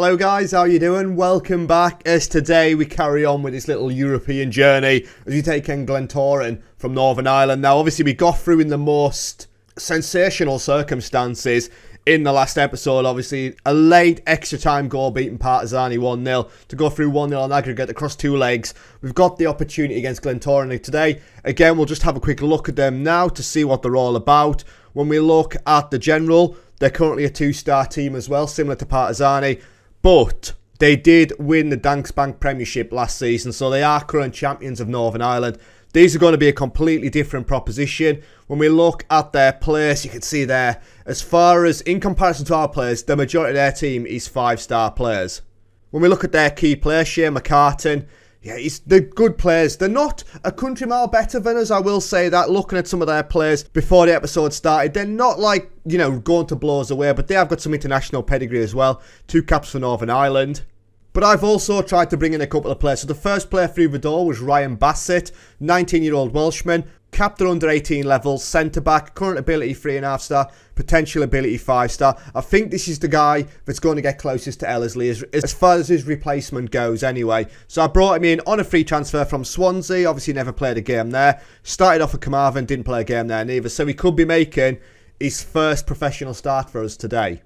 Hello guys, how you doing? Welcome back, as today we carry on with this little European journey as we take in Glentoran from Northern Ireland. Now obviously we got through in the most sensational circumstances in the last episode. Obviously a late extra time goal beating Partizani 1-0 to go through 1-0 on aggregate across two legs. We've got the opportunity against Glentoran today. Again, we'll just have a quick look at them now to see what they're all about. When we look at the general, they're currently a 2-star team as well, similar to Partizani. But they did win the Danske Bank Premiership last season, so they are current champions of Northern Ireland. These are going to be a completely different proposition. When we look at their players, you can see there, as far as in comparison to our players, the majority of their team is 5-star players. When we look at their key players, Shane McCartan, yeah, they're good players. They're not a country mile better than us, I will say that. Looking at some of their players before the episode started, they're not like, you know, going to blow us away, but they have got some international pedigree as well. 2 caps for Northern Ireland. But I've also tried to bring in a couple of players. So the first player through the door was Ryan Bassett, 19-year-old Welshman, capped at under 18 levels, centre-back, current ability 3.5-star, potential ability 5-star. I think this is the guy that's going to get closest to Ellerslie as far as his replacement goes anyway. So I brought him in on a free transfer from Swansea, obviously never played a game there. Started off at Carmarthen, didn't play a game there neither. So he could be making his first professional start for us today.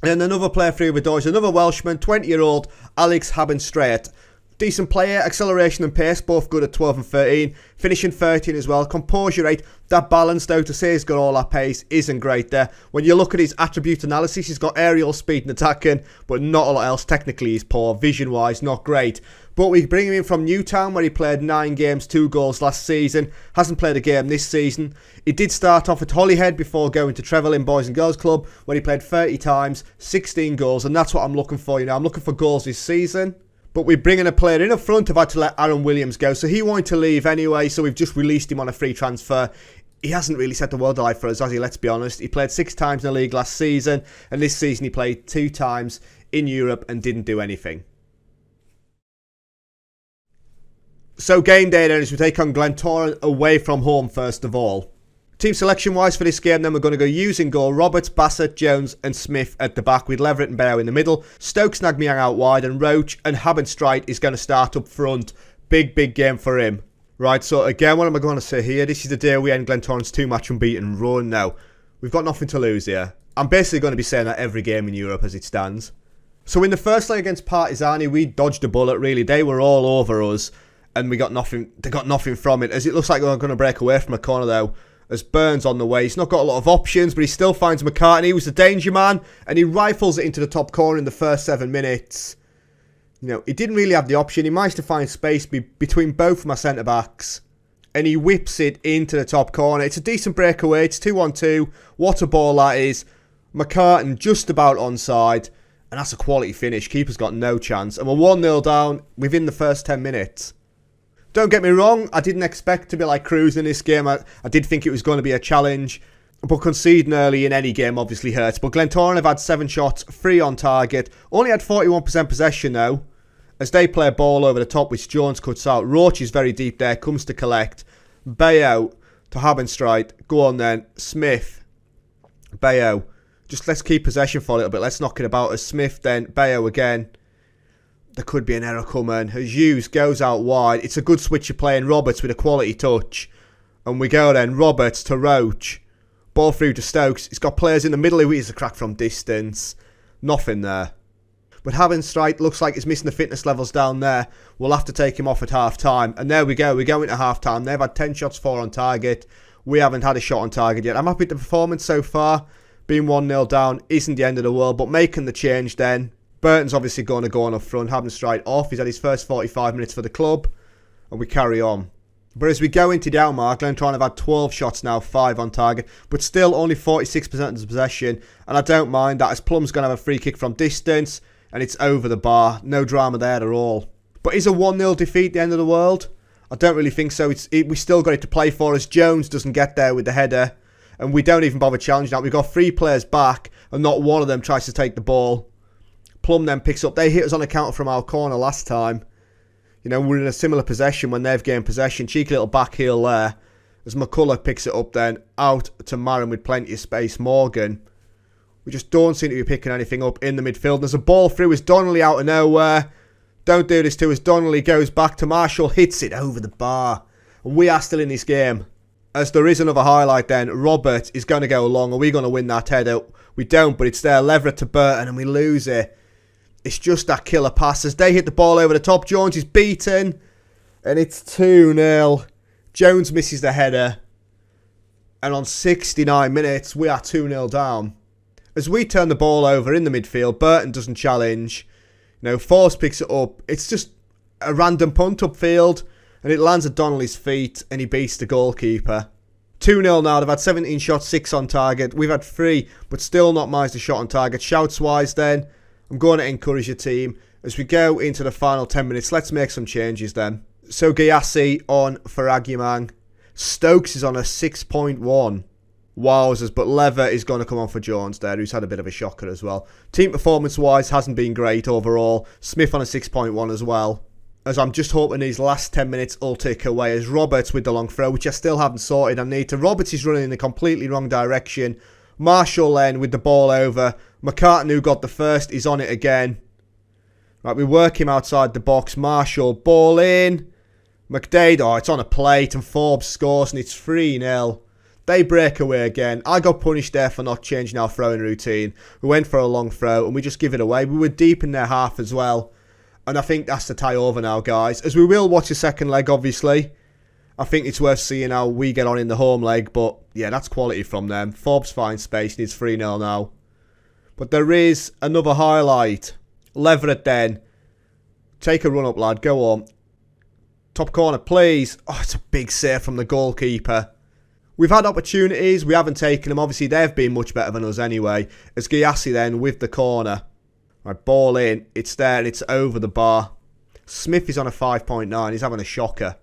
And then another player through the door is another Welshman, 20-year-old Alex Habenstraet. Decent player, acceleration and pace, both good at 12 and 13. Finishing 13 as well. Composure rate, that balance though, to say he's got all that pace isn't great there. When you look at his attribute analysis, he's got aerial speed and attacking, but not a lot else. Technically he's poor, vision-wise not great. But we bring him in from Newtown, where he played 9 games, 2 goals last season. Hasn't played a game this season. He did start off at Holyhead before going to Trevelyan Boys and Girls Club, where he played 30 times, 16 goals, and that's what I'm looking for. You know, I'm looking for goals this season. But we're bringing a player in up front. I've had to let Aaron Williams go, so he wanted to leave anyway, so we've just released him on a free transfer. He hasn't really set the world alight for us, has he? Let's be honest. He played 6 times in the league last season, and this season he played 2 times in Europe and didn't do anything. So game day then, as we take on Glentoran away from home first of all. Team selection wise for this game then, we're going to go using goal Roberts, Bassett, Jones and Smith at the back with Leverett and Bayo in the middle. Stokes, Nagmiang out wide, and Roach and Habenstreit is going to start up front. Big game for him. Right, so again, what am I going to say here? This is the day we end Glentoran's 2-match unbeaten run now. We've got nothing to lose here. I'm basically going to be saying that every game in Europe as it stands. So in the first leg against Partizani, we dodged a bullet really. They were all over us and we got nothing. They got nothing from it. As it looks like we're going to break away from a corner though. As Burns on the way. He's not got a lot of options, but he still finds McCartney. He was the danger man, and he rifles it into the top corner in the first 7 minutes. You know, he didn't really have the option. He managed to find space between both of my centre-backs, and he whips it into the top corner. It's a decent breakaway. It's 2-on-2. What a ball that is. McCartney just about onside, and that's a quality finish. Keeper's got no chance, and we're 1-0 down within the first 10 minutes. Don't get me wrong, I didn't expect to be like cruising this game. I did think it was going to be a challenge. But conceding early in any game obviously hurts. But Glentoran have had 7 shots, 3 on target. Only had 41% possession though. As they play a ball over the top, which Jones cuts out. Roach is very deep there, comes to collect. Bayo to Habenstreit. Go on then. Smith. Bayo. Just let's keep possession for a little bit. Let's knock it about. As Smith then. Bayo again. There could be an error coming. As Hughes goes out wide. It's a good switch of play in Roberts with a quality touch. And we go then. Roberts to Roach. Ball through to Stokes. He's got players in the middle who he's a crack from distance. Nothing there. But Habenstreit looks like he's missing the fitness levels down there. We'll have to take him off at half time. And there we go. We go into half time. They've had 10 shots, 4 on target. We haven't had a shot on target yet. I'm happy with the performance so far. Being 1-0 down isn't the end of the world. But making the change then. Burton's obviously going to go on up front, Habenstreit off. He's had his first 45 minutes for the club. And we carry on. But as we go into the outmark, Glentoran have had 12 shots now, 5 on target. But still only 46% of the possession. And I don't mind that as Plum's going to have a free kick from distance. And it's over the bar. No drama there at all. But is a 1-0 defeat the end of the world? I don't really think so. We still got it to play for us. Jones doesn't get there with the header. And we don't even bother challenging that. We've got 3 players back. And not one of them tries to take the ball. Plum then picks up. They hit us on a counter from our corner last time. You know, we're in a similar possession when they've gained possession. Cheeky little back heel there. As McCullough picks it up then. Out to Marin with plenty of space. Morgan. We just don't seem to be picking anything up in the midfield. There's a ball through as Donnelly out of nowhere. Don't do this to us. Donnelly goes back to Marshall, hits it over the bar. And we are still in this game. As there is another highlight then, Robert is going to go long. Are we going to win that header? We don't, but it's there. Leverett to Burton and we lose it. It's just that killer pass. As they hit the ball over the top, Jones is beaten. And it's 2-0. Jones misses the header. And on 69 minutes, we are 2-0 down. As we turn the ball over in the midfield, Burton doesn't challenge. You know, Force picks it up. It's just a random punt upfield. And it lands at Donnelly's feet and he beats the goalkeeper. 2-0 now. They've had 17 shots, 6 on target. We've had 3, but still not managed a shot on target. Shouts-wise then, I'm going to encourage your team. As we go into the final 10 minutes, let's make some changes then. So Gyasi on for Agyemang. Stokes is on a 6.1. Wowzers, but Lever is going to come on for Jones there, who's had a bit of a shocker as well. Team performance-wise hasn't been great overall. Smith on a 6.1 as well. As I'm just hoping these last 10 minutes will tick away. As Roberts with the long throw, which I still haven't sorted. I need to. Roberts is running in the completely wrong direction. Marshall then with the ball over. McCartan, who got the first, is on it again. Right, we work him outside the box. Marshall, ball in. McDade, oh, it's on a plate. And Forbes scores and it's 3-0. They break away again. I got punished there for not changing our throwing routine. We went for a long throw and we just give it away. We were deep in their half as well. And I think that's the tie over now, guys. As we will watch the second leg, obviously. I think it's worth seeing how we get on in the home leg. But, yeah, that's quality from them. Forbes finds space. Needs 3-0 now. But there is another highlight. Leverett then. Take a run up, lad. Go on. Top corner, please. Oh, it's a big save from the goalkeeper. We've had opportunities. We haven't taken them. Obviously, they've been much better than us anyway. As Gyasi then with the corner. Right, ball in. It's there and it's over the bar. Smith is on a 5.9. He's having a shocker.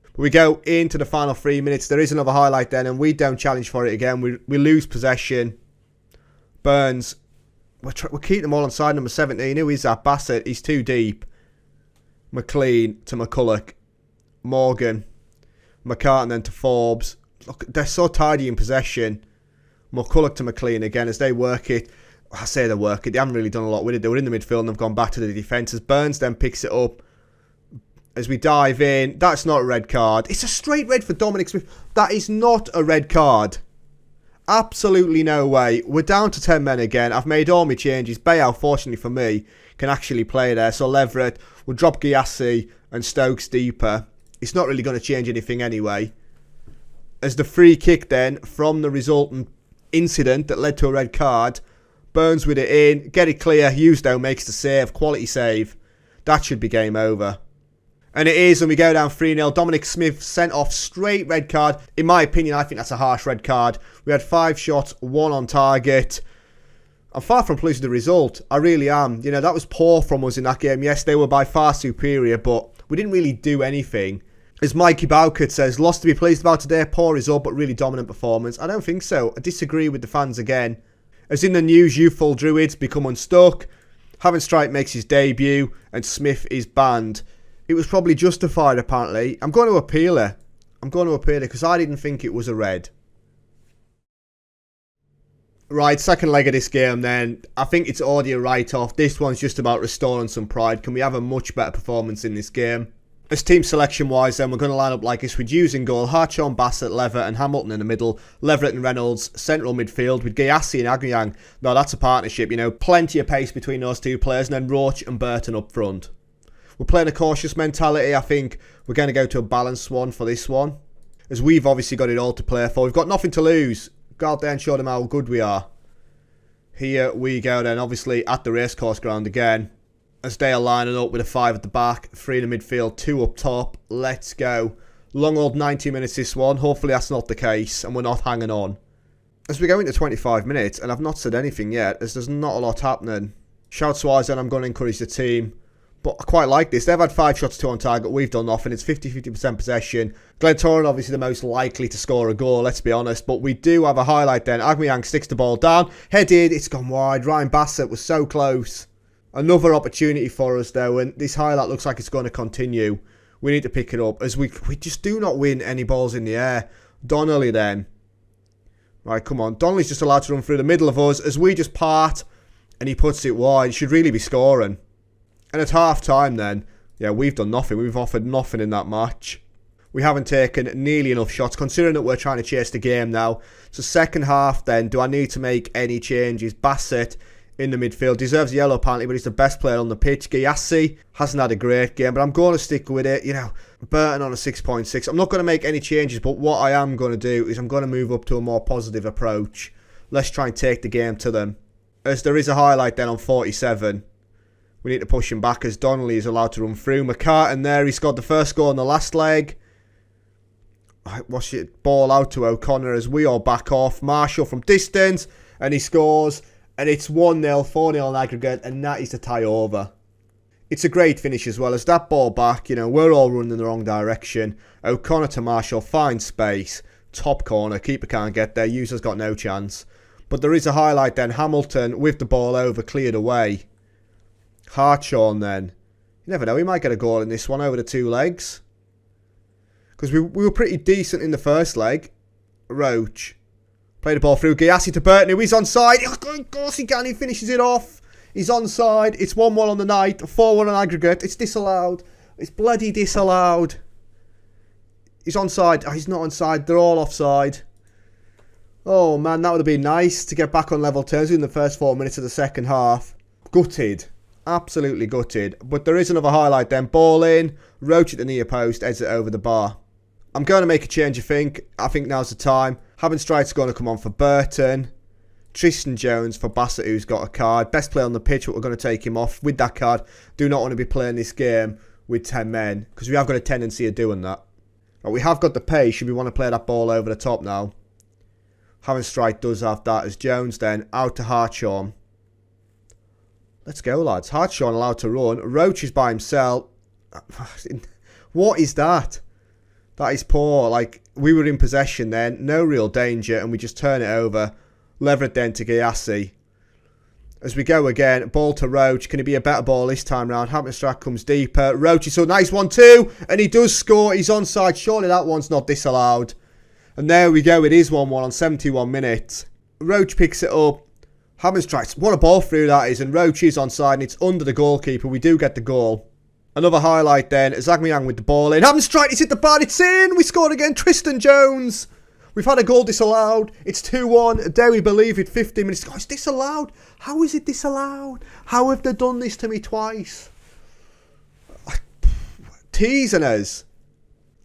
But we go into the final 3 minutes. There is another highlight then and we don't challenge for it again. We lose possession. Burns. We're keeping them all on side number 17. Who is that? Bassett. He's too deep. McLean to McCulloch. Morgan. McCartan then to Forbes. Look, they're so tidy in possession. McCulloch to McLean again as they work it. I say they work it. They haven't really done a lot with it. They were in the midfield and they've gone back to the defence. As Burns then picks it up. As we dive in. That's not a red card. It's a straight red for Dominic Smith. That is not a red card. Absolutely no way. We're down to 10 men again. I've made all my changes. Bayal, fortunately for me, can actually play there. So Leverett will drop Gyasi and Stokes deeper. It's not really going to change anything anyway. As the free kick then from the resultant incident that led to a red card. Burns with it in. Get it clear. Hughesdale makes the save. Quality save. That should be game over. And it is, and we go down 3-0. Dominic Smith sent off straight red card. In my opinion, I think that's a harsh red card. We had 5 shots, 1 on target. I'm far from pleased with the result. I really am. You know, that was poor from us in that game. Yes, they were by far superior, but we didn't really do anything. As Mikey Bowkert says, lost to be pleased about today. Poor result, but really dominant performance. I don't think so. I disagree with the fans again. As in the news, youthful Druids become unstuck. Havenstrite makes his debut, and Smith is banned. It was probably justified, apparently. I'm going to appeal it. Because I didn't think it was a red. Right, second leg of this game then. I think it's audio write-off. This one's just about restoring some pride. Can we have a much better performance in this game? As team selection-wise then, we're going to line up like this with Hughes in goal, Hartshorn, Bassett, Lever and Hamilton in the middle, Leverett and Reynolds, central midfield with Gyasi and Agyemang. Now that's a partnership, you know, plenty of pace between those two players, and then Roach and Burton up front. We're playing a cautious mentality. I think we're going to go to a balanced one for this one, as we've obviously got it all to play for. We've got nothing to lose. Go out there and show them how good we are. Here we go then, obviously at the racecourse ground again. As they are lining up with a 5 at the back, 3 in the midfield, 2 up top. Let's go. Long old 90 minutes this one. Hopefully that's not the case and we're not hanging on. As we go into 25 minutes, and I've not said anything yet, as there's not a lot happening. Shouts-wise then, I'm going to encourage the team. But I quite like this. They've had 5 shots, 2 on target. We've done nothing. It's 50-50% possession. Glentoran obviously the most likely to score a goal, let's be honest. But we do have a highlight then. Agyemang sticks the ball down. Headed. It's gone wide. Ryan Bassett was so close. Another opportunity for us though, and this highlight looks like it's going to continue. We need to pick it up as we just do not win any balls in the air. Donnelly then. Right, come on. Donnelly's just allowed to run through the middle of us as we just part and he puts it wide. Should really be scoring. And at half time then, yeah, we've done nothing. We've offered nothing in that match. We haven't taken nearly enough shots, considering that we're trying to chase the game now. So second half then, do I need to make any changes? Bassett in the midfield deserves a yellow apparently, but he's the best player on the pitch. Gyasi hasn't had a great game, but I'm going to stick with it. You know, Burton on a 6.6. I'm not going to make any changes, but what I am going to do is I'm going to move up to a more positive approach. Let's try and take the game to them. As there is a highlight then on 47. We need to push him back as Donnelly is allowed to run through. McCartan there, he scored the first goal in the last leg. Watch it, ball out to O'Connor as we all back off. Marshall from distance, and he scores. And it's 1-0, 4-0 in aggregate, and that is the tie over. It's a great finish as well, as that ball back, you know, we're all running in the wrong direction. O'Connor to Marshall, finds space. Top corner, keeper can't get there, user's got no chance. But there is a highlight then, Hamilton with the ball over, cleared away. Hartshorn then. You never know, he might get a goal in this one over the two legs. Because we were pretty decent in the first leg. Roach. Played the ball through. Gyasi to Burton, who is onside. Of course he can, he finishes it off. He's onside. It's 1-1 on the night. 4-1 on aggregate. It's disallowed. It's bloody disallowed. He's onside. Oh, he's not onside. They're all offside. Oh man, that would have been nice to get back on level terms in the first 4 minutes of the second half. Gutted. Absolutely gutted. But there is another highlight then. Ball in. Roach at the near post. Exit over the bar. I'm going to make a change, I think. I think now's the time. Havenstright's going to come on for Burton. Tristan Jones for Bassett, who's got a card. Best player on the pitch, but we're going to take him off with that card. Do not want to be playing this game with 10 men, because we have got a tendency of doing that. But we have got the pace, should we want to play that ball over the top now. Havenstright does have that as Jones then. Out to Hartshorn. Let's go, lads. Hartshorn allowed to run. Roach is by himself. What is that? That is poor. Like, we were in possession then. No real danger. And we just turn it over. Leverett then to Gyasi. As we go again. Ball to Roach. Can it be a better ball this time round? Hampton comes deeper. Roach is so nice. 1-2. And he does score. He's onside. Surely that one's not disallowed. And there we go. It is 1-1 on 71 minutes. Roach picks it up. Hampton, what a ball through that is. And Roach is onside. And it's under the goalkeeper. We do get the goal. Another highlight then. Zagmeyang with the ball in. Hampton, it's hit the bar. It's in. We scored again. Tristan Jones. We've had a goal disallowed. It's 2-1. Dare we believe it? 15 minutes ago. It's disallowed. How is it disallowed? How have they done this to me twice? Teasing us.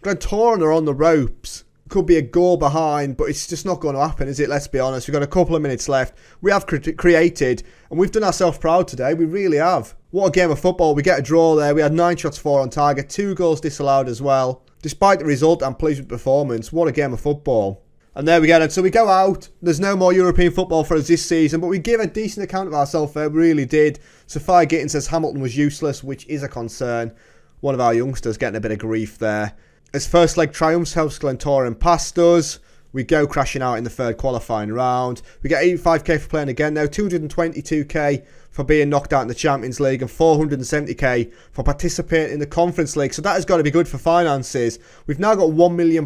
Glentoran are on the ropes. Could be a goal behind, but it's just not going to happen, is it? Let's be honest. We've got a couple of minutes left. We have created, and we've done ourselves proud today. We really have. What a game of football. We get a draw there. We had 9 shots, 4 on target. 2 goals disallowed as well. Despite the result, I'm pleased with the performance. What a game of football. And there we go. So we go out. There's no more European football for us this season, but we give a decent account of ourselves there. We really did. Sophia Gittin says Hamilton was useless, which is a concern. One of our youngsters getting a bit of grief there. As first leg triumphs helps Glentoran past us. We go crashing out in the third qualifying round. We get 85k for playing again now. 222k for being knocked out in the Champions League. And 470k for participating in the Conference League. So that has got to be good for finances. We've now got £1 million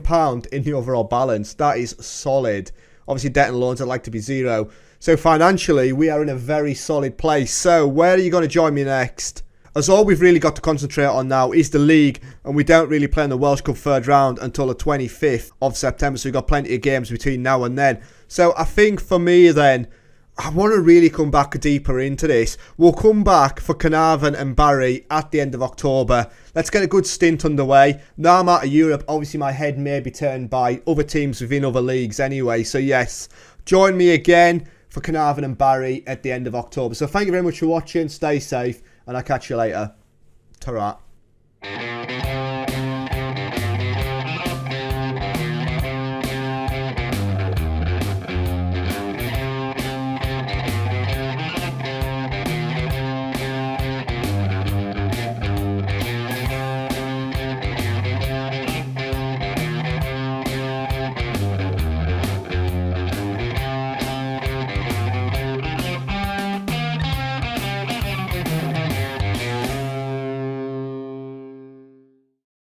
in the overall balance. That is solid. Obviously debt and loans I'd like to be 0. So financially we are in a very solid place. So where are you going to join me next? As all we've really got to concentrate on now is the league, and we don't really play in the Welsh Cup third round until the 25th of September, so we've got plenty of games between now and then. So I think for me then, I want to really come back deeper into this. We'll come back for Carnarvon and Barry at the end of October. Let's get a good stint underway. Now I'm out of Europe, obviously my head may be turned by other teams within other leagues anyway, so yes, join me again for Carnarvon and Barry at the end of October. So thank you very much for watching, stay safe, and I'll catch you later. Ta-ra.